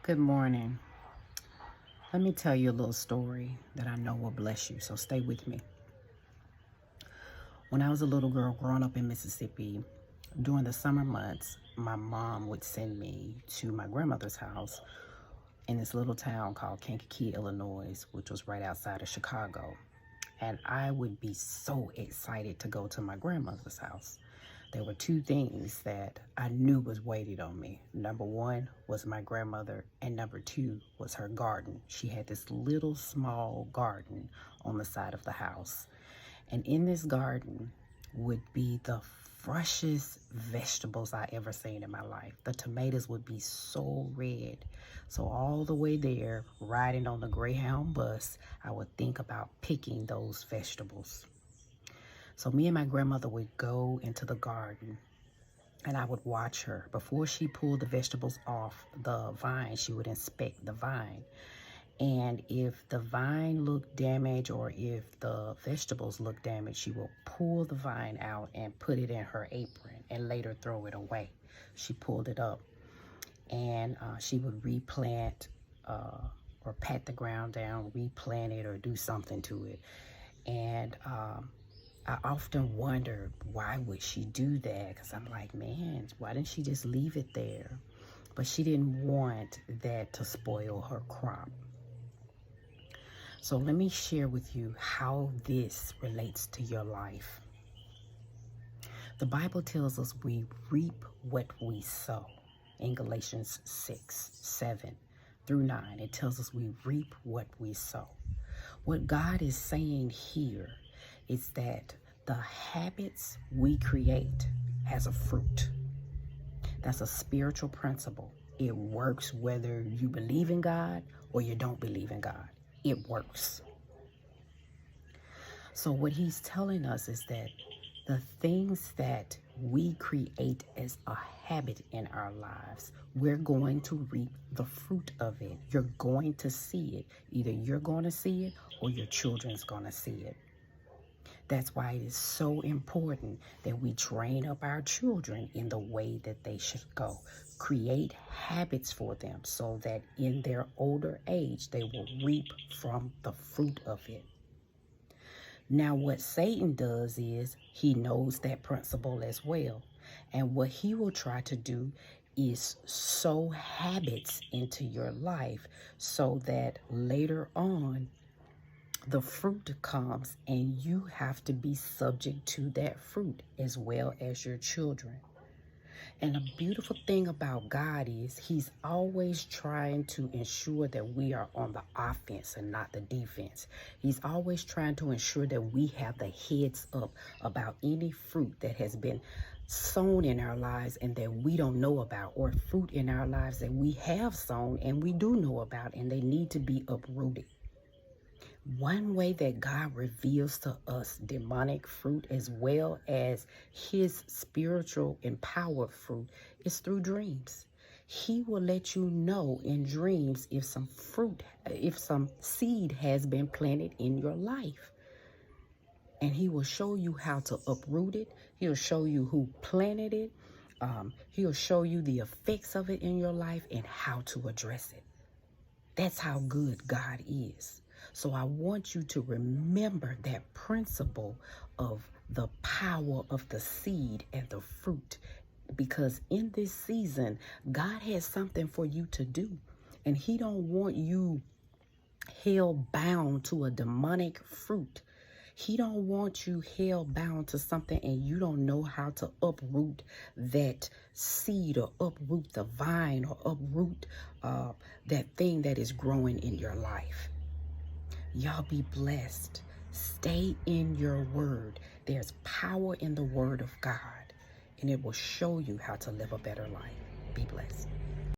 Good morning. Let me tell you a little story that I know will bless you, so stay with me. When I was a little girl growing up in Mississippi, during the summer months, my mom would send me to my grandmother's house in this little town called Kankakee, Illinois, which was right outside of Chicago. And I would be so excited to go to my grandmother's house. There were two things that I knew was waiting on me. Number one was my grandmother, and number two was her garden. She had this little small garden on the side of the house. And in this garden would be the freshest vegetables I ever seen in my life. The tomatoes would be so red. So all the way there, riding on the Greyhound bus, I would think about picking those vegetables. So me and my grandmother would go into the garden and I would watch her. Before she pulled the vegetables off the vine, she would inspect the vine. And if the vine looked damaged or if the vegetables looked damaged, she will pull the vine out and put it in her apron and later throw it away. She pulled it up and she would replant or pat the ground down, replant it or do something to it. And I often wondered, why would she do that? Because I'm like, man, why didn't she just leave it there? But she didn't want that to spoil her crop. So let me share with you how this relates to your life. The Bible tells us we reap what we sow. In Galatians 6:7-9, it tells us we reap what we sow. What God is saying here is that the habits we create has a fruit. That's a spiritual principle. It works whether you believe in God or you don't believe in God. It works. So what he's telling us is that the things that we create as a habit in our lives, we're going to reap the fruit of it. You're going to see it. Either you're going to see it or your children's going to see it. That's why it is so important that we train up our children in the way that they should go. Create habits for them so that in their older age, they will reap from the fruit of it. Now, what Satan does is he knows that principle as well. And what he will try to do is sow habits into your life so that later on, the fruit comes and you have to be subject to that fruit as well as your children. And the beautiful thing about God is he's always trying to ensure that we are on the offense and not the defense. He's always trying to ensure that we have the heads up about any fruit that has been sown in our lives and that we don't know about, or fruit in our lives that we have sown and we do know about and they need to be uprooted. One way that God reveals to us demonic fruit as well as his spiritual empowered fruit is through dreams. He will let you know in dreams if some seed has been planted in your life. And he will show you how to uproot it. He'll show you who planted it. He'll show you the effects of it in your life and how to address it. That's how good God is. So I want you to remember that principle of the power of the seed and the fruit, because in this season, God has something for you to do, and he don't want you held bound to a demonic fruit. He don't want you held bound to something and you don't know how to uproot that seed or uproot the vine or uproot that thing that is growing in your life. Y'all be blessed. Stay in your word. There's power in the word of God, and it will show you how to live a better life. Be blessed.